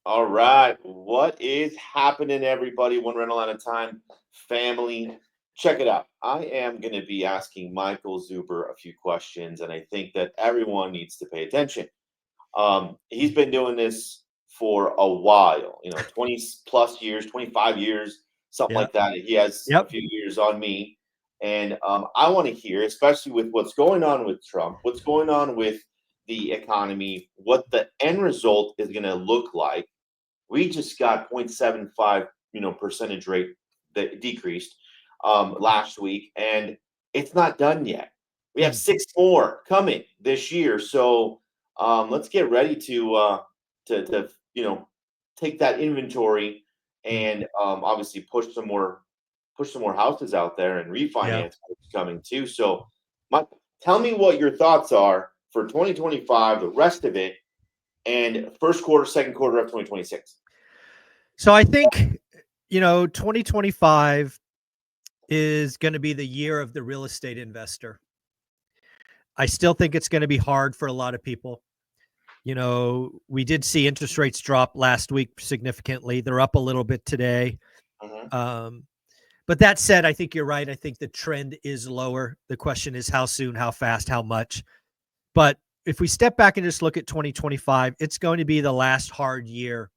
All right. What is happening, everybody? One rental at a time, family. Check it out. I am going to be asking Michael Zuber a few questions, and I think that everyone needs to pay attention. He's been doing this for a while, 20 plus years, 25 years, something Yeah. like that. He has a Yep. few years on me. And I want to hear, especially with what's going on with Trump, what's going on with the economy, what the end result is going to look like. We just got 0.75, percentage rate that decreased last week, and it's not done yet. We have Mm. 6 more coming this year, so let's get ready to take that inventory Mm. and obviously push some more houses out there and Yeah. refinance what's coming too. So, tell me what your thoughts are for 2025, the rest of it, and first quarter, second quarter of 2026. So I think, 2025 is going to be the year of the real estate investor. I still think it's going to be hard for a lot of people. We did see interest rates drop last week significantly. They're up a little bit today. Mhm. Um, but that said, I think you're right. I think the trend is lower. The question is how soon, how fast, how much. But if we step back and just look at 2025, it's going to be the last hard year,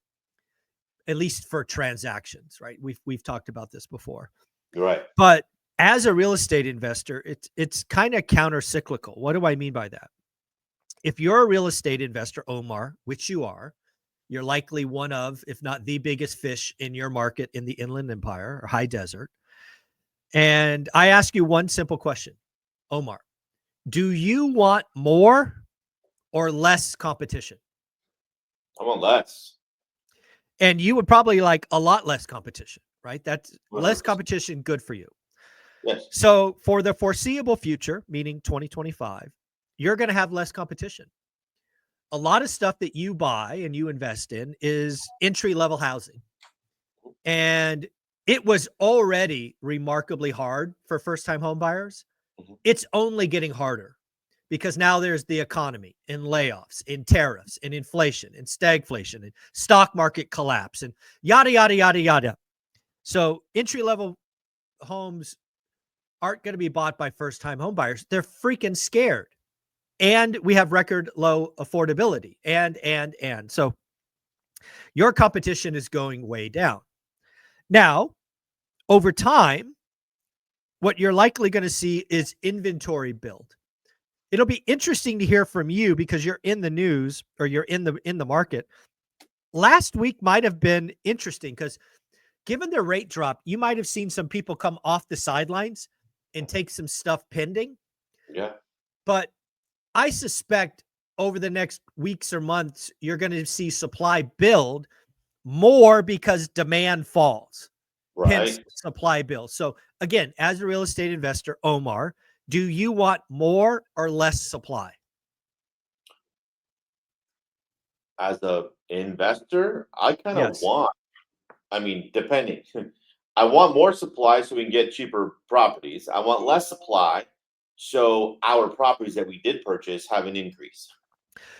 at least for transactions, right? We've talked about this before. You're right. But as a real estate investor, it's kind of counter cyclical. What do I mean by that? If you're a real estate investor, Omar, which you are, you're likely one of, if not the biggest fish in your market in the Inland Empire or high desert. And I ask you one simple question, Omar, do you want more or less competition? I want less. And you would probably like a lot less competition, right? That's less 100%. competition, good for you. Yes. So for the foreseeable future, meaning 2025, you're going to have less competition. A lot of stuff that you buy and you invest in is entry level housing. And it was already remarkably hard for first time home buyers. Mhm. It's only getting harder because now there's the economy and layoffs and tariffs and inflation and stagflation and stock market collapse and yada, yada, yada, yada. So entry level homes aren't going to be bought by first time home buyers. They're freaking scared. And we have record low affordability and. So your competition is going way down. Now, over time, what you're likely going to see is inventory build. It'll be interesting to hear from you because you're in the news or you're in the market. Last week might have been interesting because given the rate drop, you might have seen some people come off the sidelines and take some stuff pending. Yeah. But I suspect over the next weeks or months, you're going to see supply build more because demand falls, hence Right. supply build. So again, as a real estate investor, Omar, do you want more or less supply? As a investor, I kind of Yes. want, I mean, depending. I want more supply so we can get cheaper properties. I want less supply so our properties that we did purchase have an increase.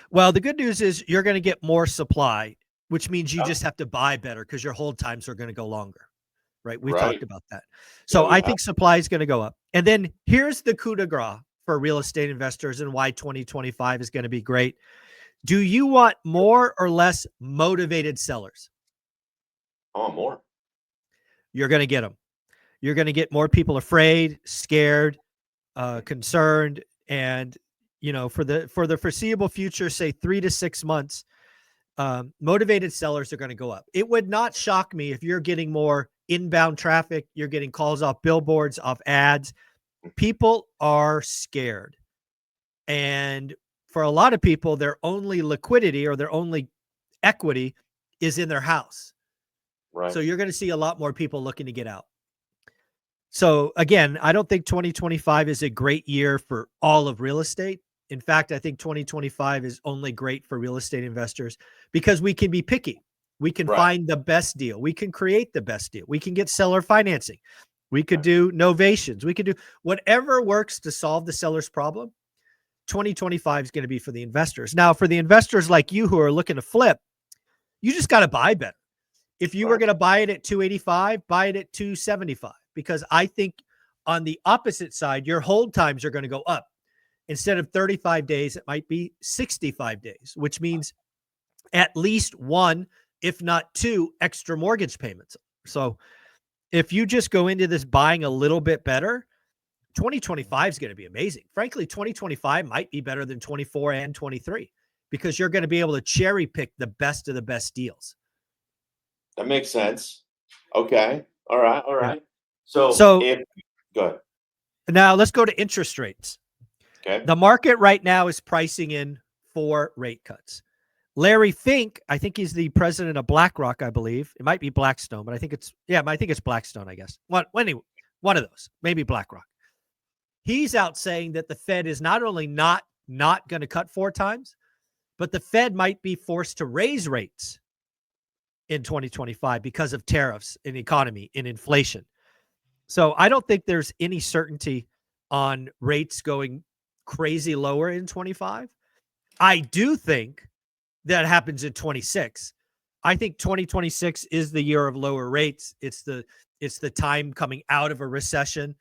Well, the good news is you're going to get more supply, which means you Yeah. just have to buy better because your hold times are going to go longer, right? We've Right. talked about that. Yeah, So we I have. think supply is going to go up. And then here's the coup de grace for real estate investors and why 2025 is going to be great. Do you want more or less motivated sellers? I want more. You're going to get them. You're going to get more people afraid, scared, concerned, and for the foreseeable future, say 3 to 6 months, motivated sellers are going to go up. It would not shock me if you're getting more inbound traffic, you're getting calls off billboards, off ads. People are scared. And for a lot of people, their only liquidity or their only equity is in their house. Right. So you're going to see a lot more people looking to get out. So again, I don't think 2025 is a great year for all of real estate. In fact, I think 2025 is only great for real estate investors because we can be picky. We can Right. find the best deal. We can create the best deal. We can get seller financing. We could Right. do novations. We could do whatever works to solve the seller's problem. 2025 is going to be for the investors. Now, for the investors like you who are looking to flip, You just got to buy better. If you were Right. going to buy it at 285, buy it at 275, because I think on the opposite side, your hold times are going to go up. Instead of 35 days, it might be 65 days, which means at least one, if not two, extra mortgage payments. So if you just go into this buying a little bit better, 2025 is going to be amazing. Frankly, 2025 might be better than 24 and 23 because you're going to be able to cherry pick the best of the best deals. That makes sense. Okay. All right. All Yeah. right. So So if go ahead. now let's go to interest rates. Okay. The market right now is pricing in 4 rate cuts. Larry Fink, I think he's the president of BlackRock, I believe. It might be Blackstone, but I think it's Blackstone, I guess. Anyway, one of those, maybe BlackRock. He's out saying that the Fed is not only not going to cut 4 times, but the Fed might be forced to raise rates in 2025 because of tariffs in the economy, in inflation. So I don't think there's any certainty on rates going crazy lower in 25. I do think that happens in 26. I think 2026 is the year of lower rates. It's the time coming out of a recession.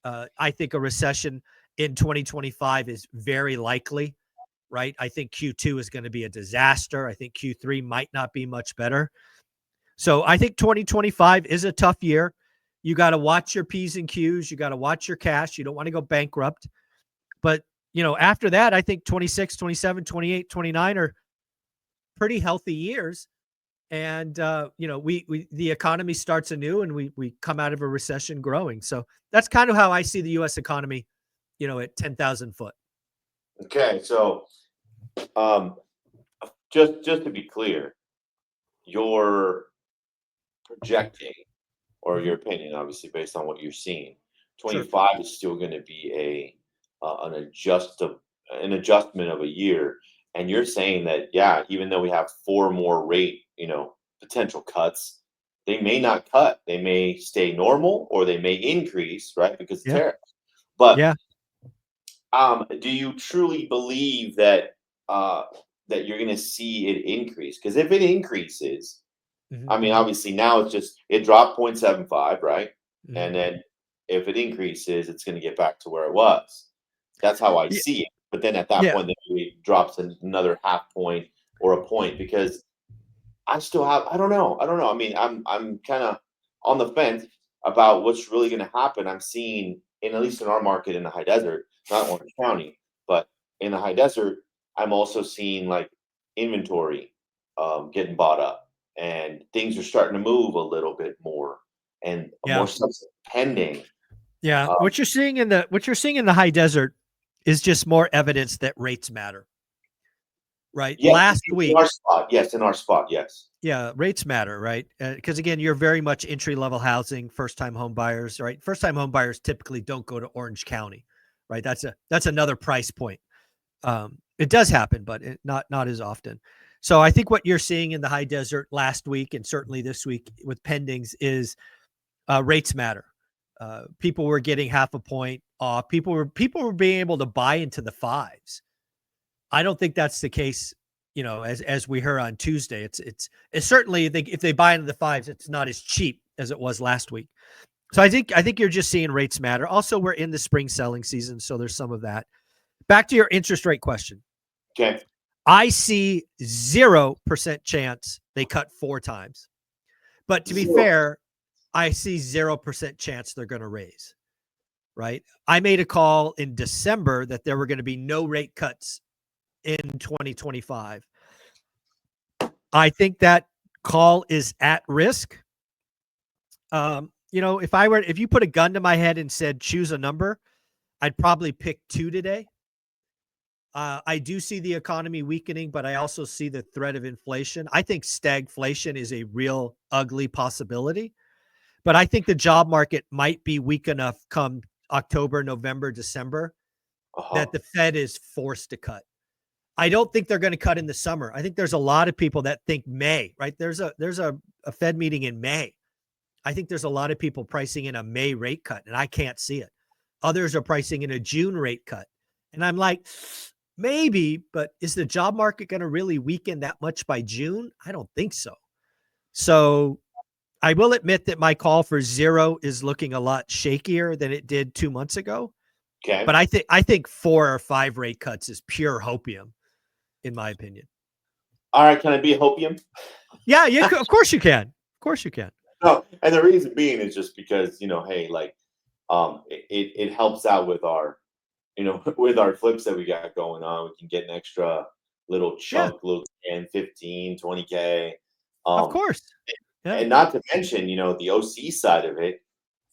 I think a recession in 2025 is very likely, right? I think Q2 is going to be a disaster. I think Q3 might not be much better. So I think 2025 is a tough year. You got to watch your P's and Q's. You got to watch your cash. You don't want to go bankrupt. But, after that, I think 26, 27, 28, 29 are pretty healthy years. And, the economy starts anew and we come out of a recession growing. So that's kind of how I see the U.S. economy, at 10,000 foot. Okay. So just to be clear, you're projecting, or your opinion, obviously based on what you're seeing, Sure. 25 is still going to be an adjustment of a year, and you're saying that, yeah, even though we have 4 more rate, potential cuts, they may not cut, they may stay normal, or they may increase, right, because of Yeah. tariffs. But Yeah. do you truly believe that that you're going to see it increase? Because if it increases, Mhm. I mean, obviously now it dropped 0.75, right? Mhm. And then if it increases, it's going to get back to where it was. That's how I Yeah. see it. But then at that Yeah. point, then it drops another half point or a point, because I don't know. I don't know. I mean, I'm kind of on the fence about what's really going to happen. I'm seeing, at least in our market in the high desert, not Orange County, but in the high desert, I'm also seeing like inventory getting bought up, and things are starting to move a little bit more, and Yeah. more stuff's pending. Yeah. Um, What you're seeing in the high desert is just more evidence that rates matter, right? yes, Last in week, our spot. Yes, in our spot. Yes. yeah, rates matter, right? Because again, you're very much entry level housing, first time home buyers, right? First time home buyers typically don't go to Orange County, right? That's another price point. It does happen, but not as often. So I think what you're seeing in the high desert last week and certainly this week with pendings is rates matter. People were getting half a point off. People were being able to buy into the 5s. I don't think that's the case. As we heard on Tuesday, it's certainly if they buy into the 5s, it's not as cheap as it was last week. So I think you're just seeing rates matter. Also, we're in the spring selling season, so there's some of that. Back to your interest rate question. Okay. I see 0% chance they cut 4 times. But to be 0. fair, I see 0% chance they're going to raise, right? I made a call in December that there were going to be no rate cuts in 2025. I think that call is at risk. If you put a gun to my head and said, choose a number, I'd probably pick 2 today. I do see the economy weakening, but I also see the threat of inflation. I think stagflation is a real ugly possibility, but I think the job market might be weak enough come October, November, December Uh-huh. that the Fed is forced to cut. I don't think they're going to cut in the summer. I think there's a lot of people that think May, right? There's a Fed meeting in May. I think there's a lot of people pricing in a May rate cut, and I can't see it. Others are pricing in a June rate cut. And I'm like, Maybe, but is the job market going to really weaken that much by June? I don't think so. So I will admit that my call for 0 is looking a lot shakier than it did 2 months ago. Okay. But I think 4 or 5 rate cuts is pure hopium, in my opinion. All right, can I be a hopium? Yeah, of course you can. Of course you can. No, and the reason being is just because, hey, like, it helps out with our, with our flips that we got going on. We can get an extra little Yeah, chunk, little 10, 15, 20K. of Um, course. Yeah. and not to mention, the OC side of it,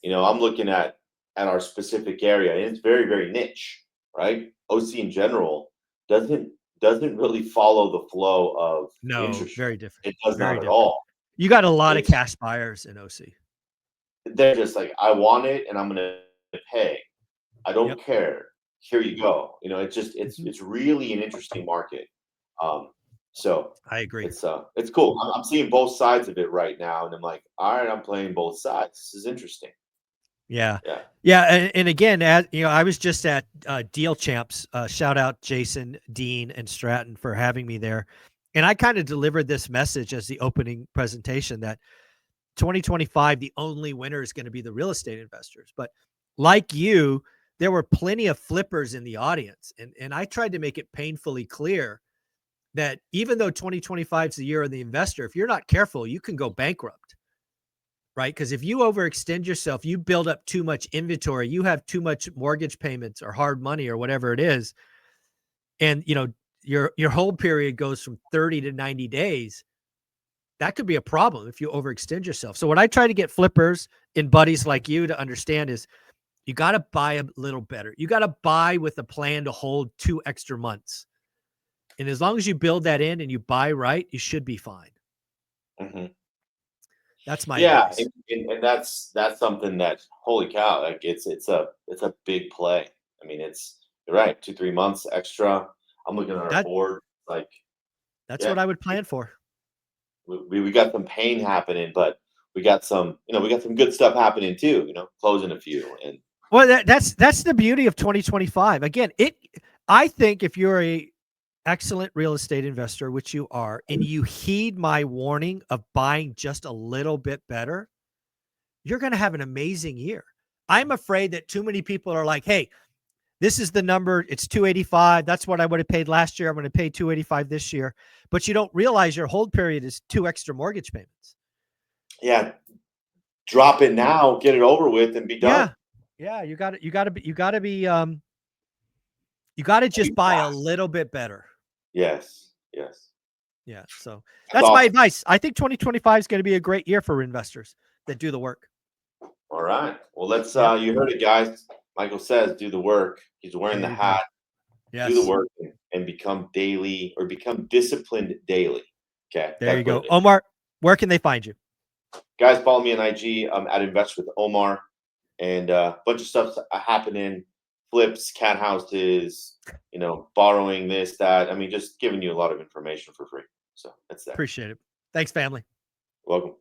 I'm looking at our specific area, and it's very, very niche, right? OC in general doesn't really follow the flow of No, interest rate. very different. It does Very not at different. all. You got a lot of It's cash buyers in OC. They're just like, I want it, and I'm gonna pay. I don't Yep. care. Here you go. It's just Mhm. it's really an interesting market. Um, so I agree. it's cool. I'm seeing both sides of it right now, and I'm like, all right, I'm playing both sides. This is interesting. Yeah. Yeah. Yeah, and again, I was just at Deal Champs. Shout out Jason, Dean, and Stratton for having me there. And I kind of delivered this message as the opening presentation that 2025, the only winner is going to be the real estate investors. But like you, there were plenty of flippers in the audience. And I tried to make it painfully clear that even though 2025 is the year of the investor, if you're not careful, you can go bankrupt. Right? Because if you overextend yourself, you build up too much inventory, you have too much mortgage payments or hard money or whatever it is, and your hold period goes from 30 to 90 days. That could be a problem if you overextend yourself. So what I try to get flippers and buddies like you to understand is you got to buy a little better. You got to buy with a plan to hold 2 extra months. And as long as you build that in and you buy right, you should be fine. Hmm. That's my Yeah, advice. and that's something that, holy cow, like it's a big play. I mean, you're right, 2, 3 months extra. I'm looking at our That board, like, that's yeah, what I would plan for. we got some pain happening, but we got some good stuff happening too. Closing a few, and Well, that's the beauty of 2025. Again, I think if you're a excellent real estate investor, which you are, and you heed my warning of buying just a little bit better, you're going to have an amazing year. I'm afraid that too many people are like, "Hey, this is the number. It's 285. That's what I would have paid last year. I'm going to pay 285 this year." But you don't realize your hold period is 2 extra mortgage payments. yeah, drop it now, get it over with, and be done. Yeah. Yeah, you got to just buy a little bit better. Yes, yes. Yeah. So That's that's my awesome. advice. I think 2025 is going to be a great year for investors that do the work. All right. Well, let's Yep. you heard it, guys. Michael says do the work. He's wearing There the you go. hat. Do the Yes. work and become disciplined daily. Okay. There That's you what go. it is. Omar, where can they find you? Guys, follow me on IG. I'm at Invest with Omar, and a bunch of stuff's happening. Flips, cat houses, borrowing this, that. I mean, just giving you a lot of information for free. So that's that. Appreciate it. Thanks, family. Welcome.